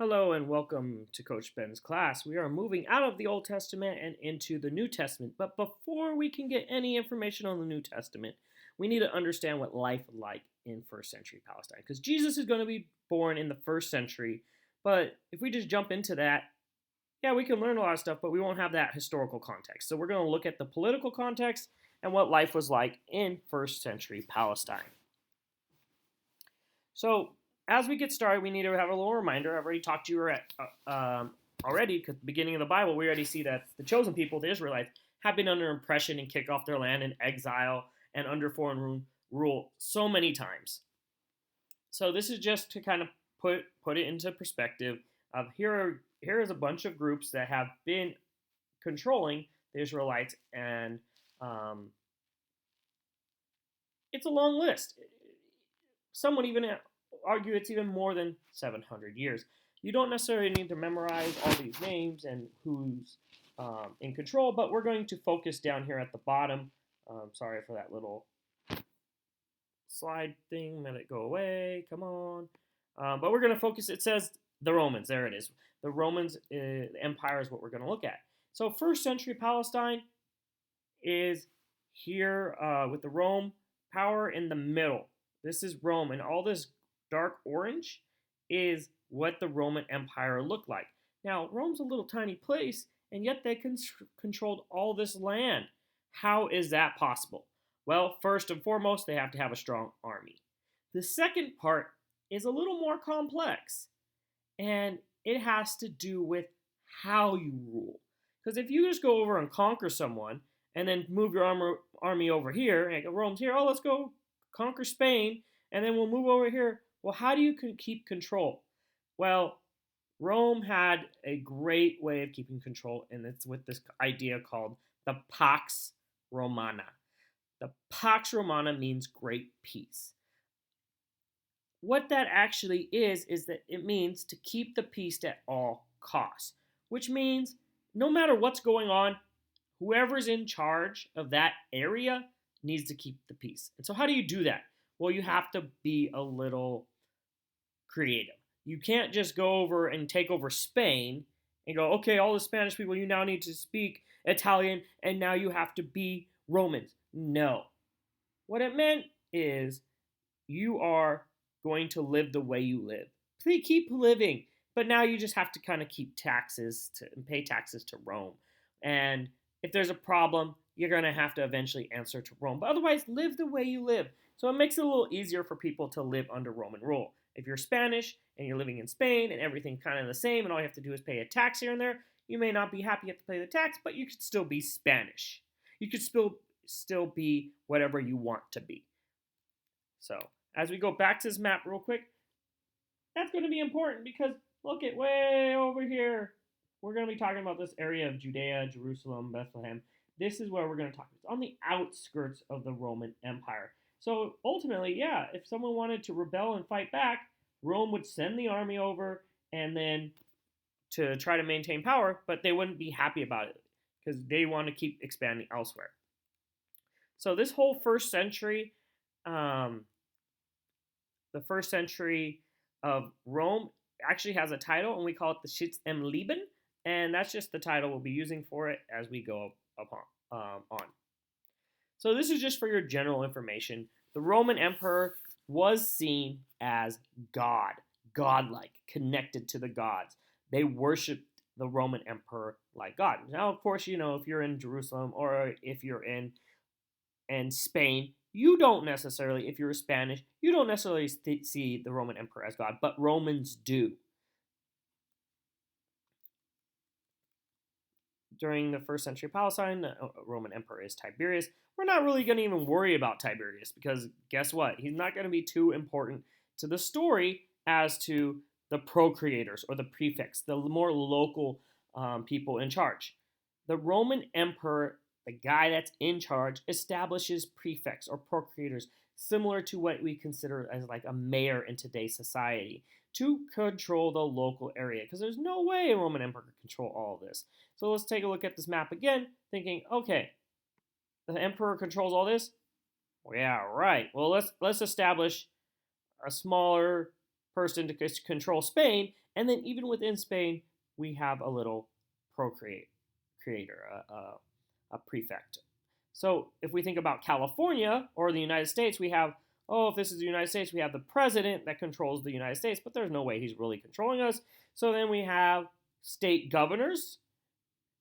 Hello and welcome to Coach Ben's class. We are moving out of the Old Testament and into the New Testament. But before we can get any information on the New Testament, we need to understand what life was like in first century Palestine. Because Jesus is going to be born in the first century. But if we just jump into that, yeah, we can learn a lot of stuff, but we won't have that historical context. So we're going to look at the political context and what life was like in first century Palestine. So as we get started, we need to have a little reminder. I've already talked to you already, because at the beginning of the Bible, we already see that the chosen people, the Israelites, have been under oppression and kicked off their land in exile and under foreign rule so many times. So this is just to kind of put it into perspective. Here is a bunch of groups that have been controlling the Israelites, and it's a long list. Some would even argue it's even more than 700 years. You don't necessarily need to memorize all these names and who's in control, but we're going to focus down here at the bottom. Sorry for that little slide thing. Let it go away. Come on. But we're going to focus. It says the Romans. There it is. The Romans, the empire is what we're going to look at. So first century Palestine is here with the Rome power in the middle. This is Rome, and all this dark orange is what the Roman Empire looked like. Now, Rome's a little tiny place, and yet they controlled all this land. How is that possible? Well, first and foremost, they have to have a strong army. The second part is a little more complex, and it has to do with how you rule. Because if you just go over and conquer someone, and then move your army over here, and Rome's here, oh, let's go conquer Spain, and then we'll move over here. Well, how do you keep control? Well, Rome had a great way of keeping control, and it's with this idea called the Pax Romana. The Pax Romana means great peace. What that actually is that it means to keep the peace at all costs, which means no matter what's going on, whoever's in charge of that area needs to keep the peace. And so how do you do that? Well, you have to be a little creative. You can't just go over and take over Spain and go, okay, all the Spanish people, you now need to speak Italian, and now you have to be Romans. No. What it meant is you are going to live the way you live. Please keep living, but now you just have to kind of keep taxes and pay taxes to Rome. And if there's a problem, you're going to have to eventually answer to Rome. But otherwise, live the way you live. So it makes it a little easier for people to live under Roman rule. If you're Spanish and you're living in Spain and everything's kind of the same and all you have to do is pay a tax here and there, you may not be happy you have to pay the tax, but you could still be Spanish. You could still be whatever you want to be. So as we go back to this map real quick, that's going to be important because look at way over here. We're going to be talking about this area of Judea, Jerusalem, Bethlehem. This is where we're going to talk. It's on the outskirts of the Roman Empire. So ultimately, yeah, if someone wanted to rebel and fight back, Rome would send the army over and then to try to maintain power, but they wouldn't be happy about it because they want to keep expanding elsewhere. So this whole first century, the first century of Rome actually has a title, and we call it the Schitz em Leben, and that's just the title we'll be using for it as we go on. So this is just for your general information. The Roman emperor was seen as God, godlike, connected to the gods. They worshipped the Roman emperor like God. Now, of course, if you're in Jerusalem or if you're in Spain, you don't necessarily, if you're Spanish, you don't necessarily see the Roman emperor as God, but Romans do. During the first century Palestine, the Roman emperor is Tiberius. We're not really going to even worry about Tiberius because guess what? He's not going to be too important to the story as to the procreators or the prefects, the more local people in charge. The Roman emperor, the guy that's in charge, establishes prefects or procreators, similar to what we consider as like a mayor in today's society, to control the local area. Because there's no way a Roman emperor could control all of this. So let's take a look at this map again, thinking, okay, the emperor controls all this? Well, yeah, right. Well, let's establish a smaller person to control Spain, And then even within Spain, we have a little procreator, a prefect. So if we think about California or the United States, we have, oh, if this is the United States, we have the president that controls the United States, but there's no way he's really controlling us. So then we have state governors,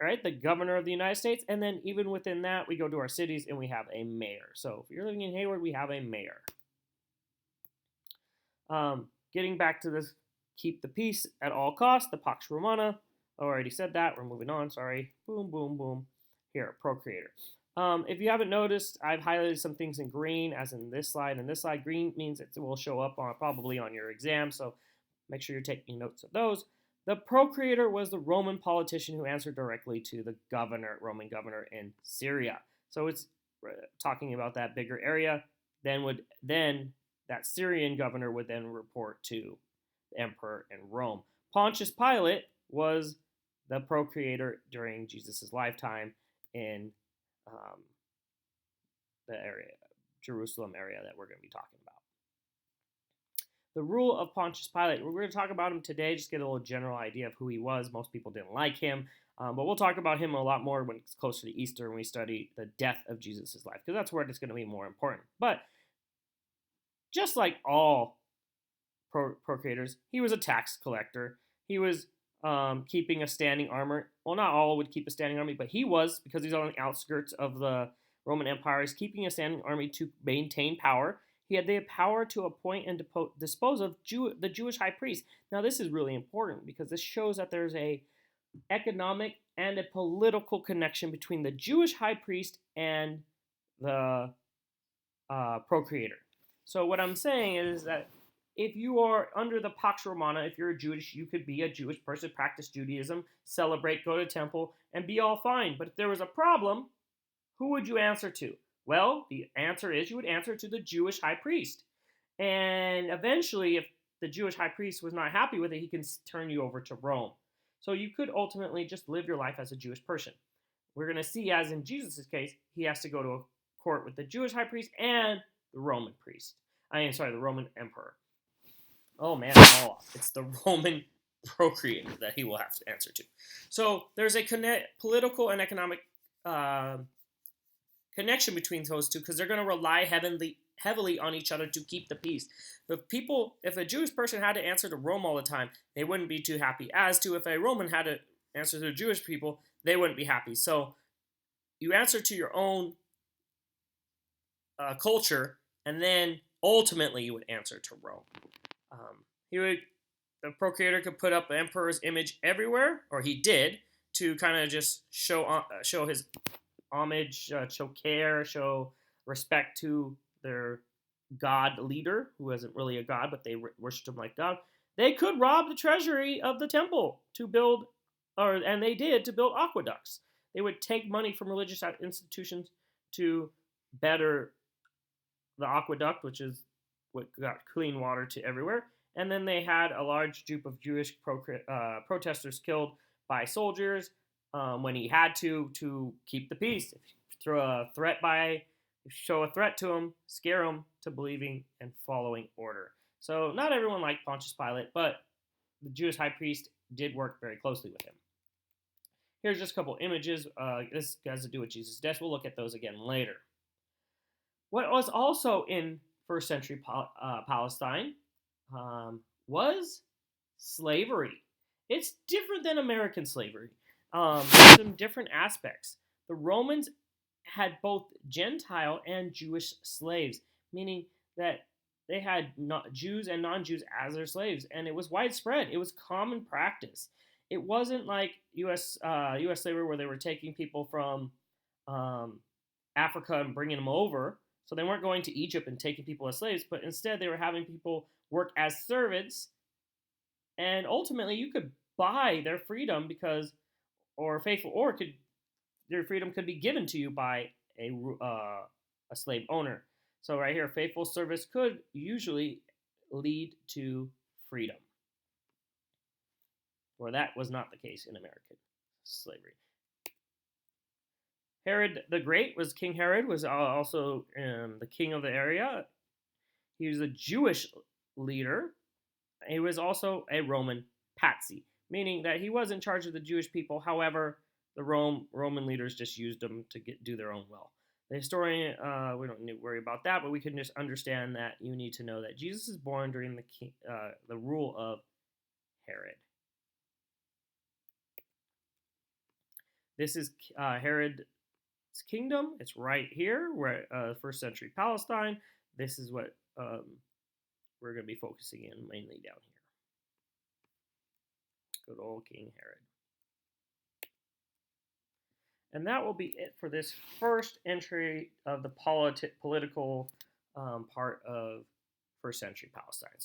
right? The governor of the United States. And then even within that, we go to our cities and we have a mayor. So if you're living in Hayward, we have a mayor. Getting back to this, keep the peace at all costs, the Pax Romana. I already said that. We're moving on. Sorry. Boom, boom, boom. Here, procreator. If you haven't noticed, I've highlighted some things in green, as in this slide. And this slide, green means it will show up probably on your exam. So make sure you're taking notes of those. The procreator was the Roman politician who answered directly to the Roman governor in Syria. So it's talking about that bigger area. Then that Syrian governor would then report to the emperor in Rome. Pontius Pilate was the procreator during Jesus' lifetime in the area, Jerusalem area that we're going to be talking about. The rule of Pontius Pilate, we're going to talk about him today, just get a little general idea of who he was. Most people didn't like him, but we'll talk about him a lot more when it's closer to Easter when we study the death of Jesus' life, because that's where it's going to be more important. But just like all procurators, he was a tax collector. He was keeping a standing army. Well, not all would keep a standing army, but he was, because he's on the outskirts of the Roman Empire, is keeping a standing army to maintain power. He had the power to appoint and dispose of the Jewish high priest. Now, this is really important because this shows that there's a economic and a political connection between the Jewish high priest and the procreator. So what I'm saying is that if you are under the Pax Romana, if you're a Jewish, you could be a Jewish person, practice Judaism, celebrate, go to temple, and be all fine. But if there was a problem, who would you answer to? Well, the answer is you would answer to the Jewish high priest. And eventually, if the Jewish high priest was not happy with it, he can turn you over to Rome. So you could ultimately just live your life as a Jewish person. We're going to see, as in Jesus' case, he has to go to a court with the Jewish high priest and the Roman priest. The Roman emperor. Oh man, I'm all off. It's the Roman procreator that he will have to answer to. So there's a political and economic connection between those two, because they're going to rely heavily on each other to keep the peace. If a Jewish person had to answer to Rome all the time, they wouldn't be too happy. As to if a Roman had to answer to the Jewish people, they wouldn't be happy. So you answer to your own culture, and then ultimately you would answer to Rome. The procreator could put up the emperor's image everywhere, or he did, to kind of just show his homage, show care, show respect to their god leader, who isn't really a god, but they worshipped him like God. They could rob the treasury of the temple to build, and they did, to build aqueducts. They would take money from religious institutions to better the aqueduct, which is what got clean water to everywhere. And then they had a large group of Jewish protesters killed by soldiers when he had to keep the peace. If you show a threat to them, scare them to believing and following order. So not everyone liked Pontius Pilate, but the Jewish high priest did work very closely with him. Here's just a couple images. This has to do with Jesus' death. We'll look at those again later. What was also in first century Palestine was slavery. It's different than American slavery. Some different aspects. The Romans had both Gentile and Jewish slaves, meaning that they had Jews and non-Jews as their slaves, and it was widespread. It was common practice. It wasn't like U.S. slavery where they were taking people from Africa and bringing them over. So they weren't going to Egypt and taking people as slaves, but instead they were having people work as servants, and ultimately you could buy their freedom their freedom could be given to you by a slave owner. So right here, faithful service could usually lead to freedom, where that was not the case in American slavery. Herod the Great King Herod was also the king of the area. He was a Jewish leader. He was also a Roman patsy, meaning that he was in charge of the Jewish people. However, the Roman leaders just used him to do their own will. The historian, we don't need to worry about that, but we can just understand that you need to know that Jesus is born during the rule of Herod. This is Herod's kingdom. It's right here. We're at first century Palestine. This is what we're going to be focusing in mainly down here. Good old King Herod. And that will be it for this first entry of the political part of first century Palestine.